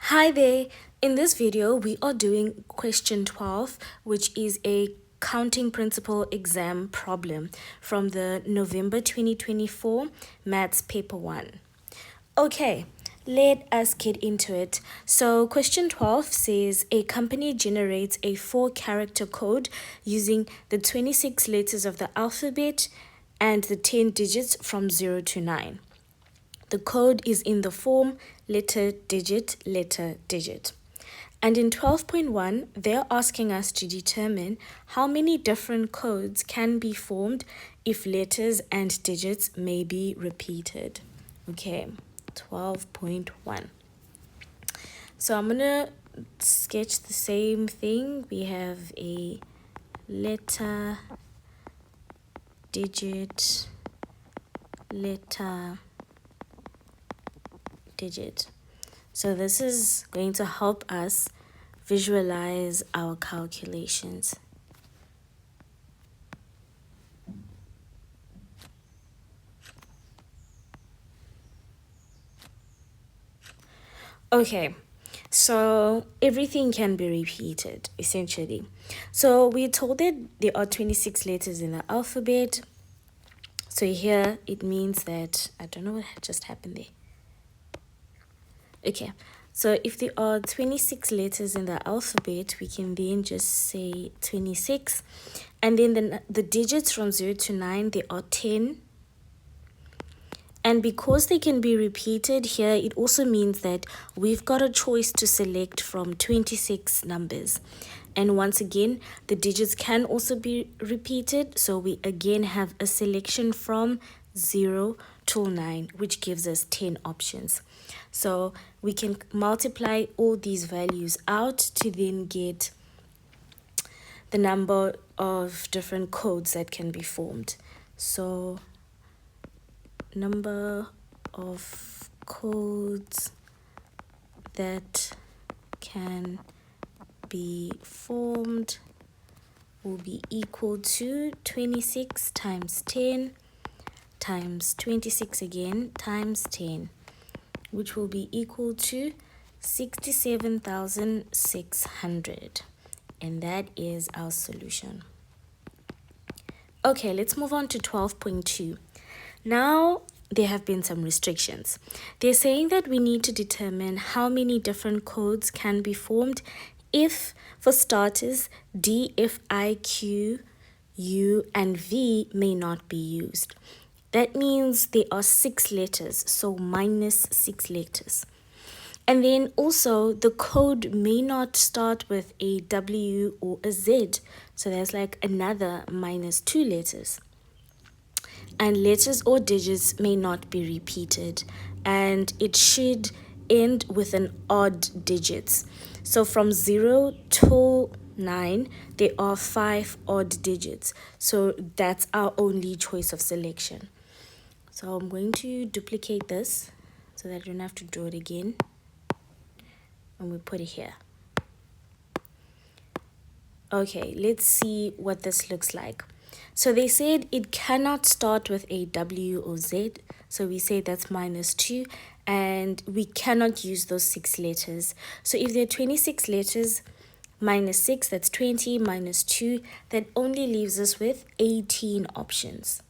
Hi there. In this video, we are doing question 12, which is a counting principle exam problem from the November 2024 Maths Paper 1. Okay, let us get into it. So question 12 says a company generates a 4-character code using the 26 letters of the alphabet and the 10 digits from 0 to 9. The code is in the form letter, digit, letter, digit. And in 12.1, they're asking us to determine how many different codes can be formed if letters and digits may be repeated. Okay, 12.1. So I'm going to sketch the same thing. We have a letter, digit, letter, digit. So this is going to help us visualize our calculations. Okay, so everything can be repeated essentially. So we're told that there are 26 letters in the alphabet. So here it means that, I don't know what just happened there. Okay, so if there are 26 letters in the alphabet, we can then just say 26. And then the digits from 0 to 9, there are 10. And because they can be repeated here, it also means that we've got a choice to select from 26 numbers. And once again, the digits can also be repeated. So we again have a selection from 0 to 9, which gives us 10 options. So we can multiply all these values out to then get the number of different codes that can be formed. So number of codes that can be formed will be equal to 26 times 10 times 26 again times 10, which will be equal to 67,600. And that is our solution. Okay, let's move on to 12.2. Now, there have been some restrictions. They're saying that we need to determine how many different codes can be formed if, for starters, D, F, I, Q, U, and V may not be used. That means there are 6 letters, so minus 6 letters. And then also, the code may not start with a W or a Z, so there's like another minus 2 letters. And letters or digits may not be repeated, and it should end with an odd digits. So from 0 to 9, there are 5 odd digits. So that's our only choice of selection. So I'm going to duplicate this so that I don't have to draw it again. And we put it here. Okay, let's see what this looks like. So they said it cannot start with a W or Z. So we say that's minus 2. And we cannot use those 6 letters. So if there are 26 letters, minus 6, that's 20, minus 2. That only leaves us with 18 options.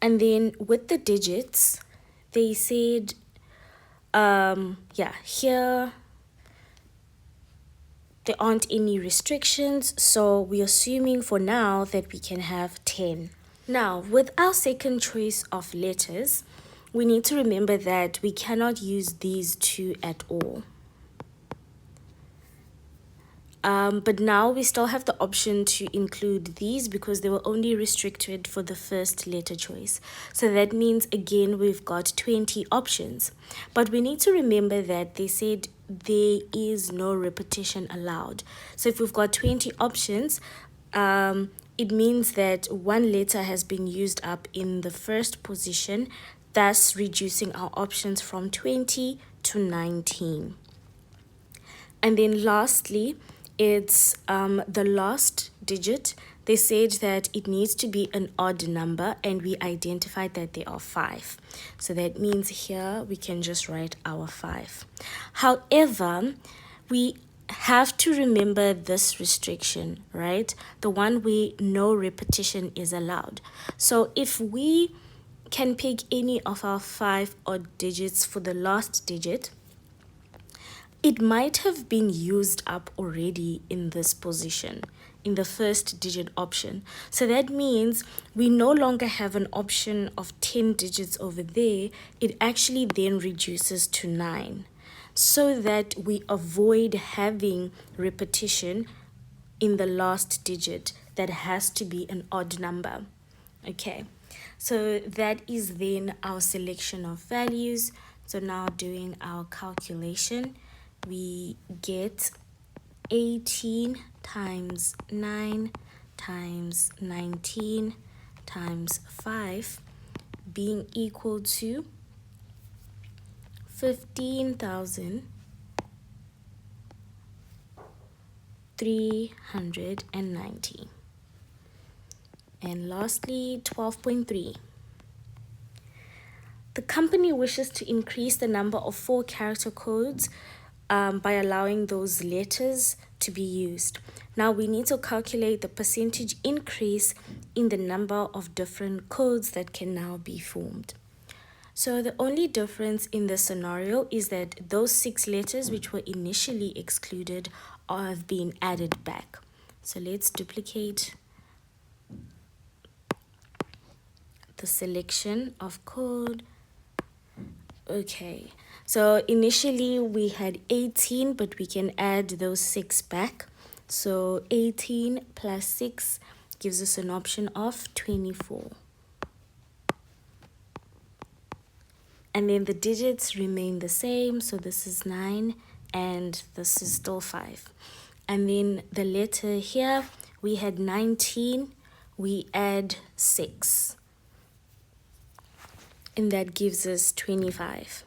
And then with the digits, they said, here there aren't any restrictions, so we're assuming for now that we can have 10. Now, with our second choice of letters, we need to remember that we cannot use these two at all. But now we still have the option to include these because they were only restricted for the first letter choice. So that means, again, we've got 20 options. But we need to remember that they said there is no repetition allowed. So if we've got 20 options, it means that one letter has been used up in the first position, thus reducing our options from 20 to 19. And then lastly, it's the last digit they said that it needs to be an odd number, and we identified that there are 5. So that means here we can just write our 5. However, we have to remember this restriction, right? The one where no repetition is allowed. So if we can pick any of our 5 odd digits for the last digit, it might have been used up already in this position, in the first digit option. So that means we no longer have an option of 10 digits over there. It actually then reduces to 9, so that we avoid having repetition in the last digit that has to be an odd number. Okay, so that is then our selection of values. So now doing our calculation, we get 18 times 9 times 19 times 5 being equal to 15,390. And lastly, 12.3. The company wishes to increase the number of 4-character codes by allowing those letters to be used. Now we need to calculate the percentage increase in the number of different codes that can now be formed. So the only difference in this scenario is that those 6 letters which were initially excluded have been added back. So let's duplicate the selection of code. Okay, so initially we had 18, but we can add those 6 back. So 18 plus 6 gives us an option of 24. And then the digits remain the same. So this is 9 and this is still 5. And then the letter here, we had 19, we add 6. And that gives us 25.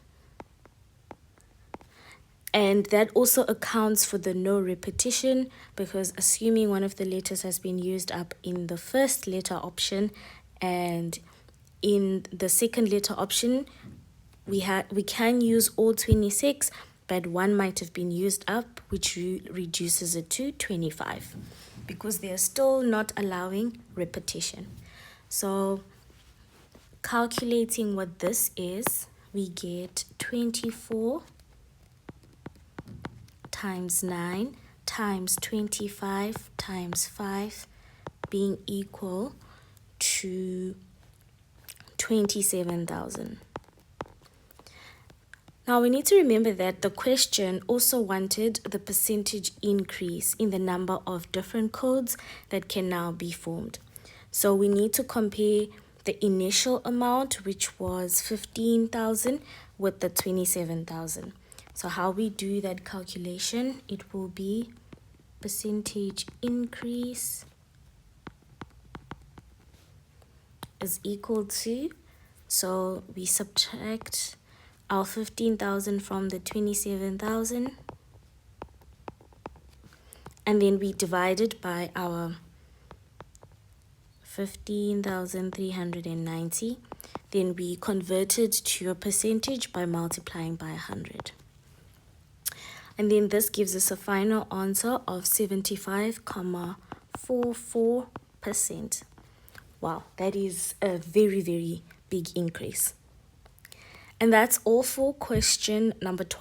And that also accounts for the no repetition, because assuming one of the letters has been used up in the first letter option and in the second letter option, we can use all 26, but one might have been used up, which reduces it to 25, because they are still not allowing repetition. So calculating what this is, we get 24 times 9 times 25 times 5 being equal to 27,000. Now we need to remember that the question also wanted the percentage increase in the number of different codes that can now be formed. So we need to compare the initial amount, which was 15,000, with the 27,000. So how we do that calculation, it will be percentage increase is equal to, so we subtract our 15,000 from the 27,000, and then we divide it by our 15,390. Then we convert it to a percentage by multiplying by 100. And then this gives us a final answer of 75.44%. Wow, that is a very, very big increase. And that's all for question number 12.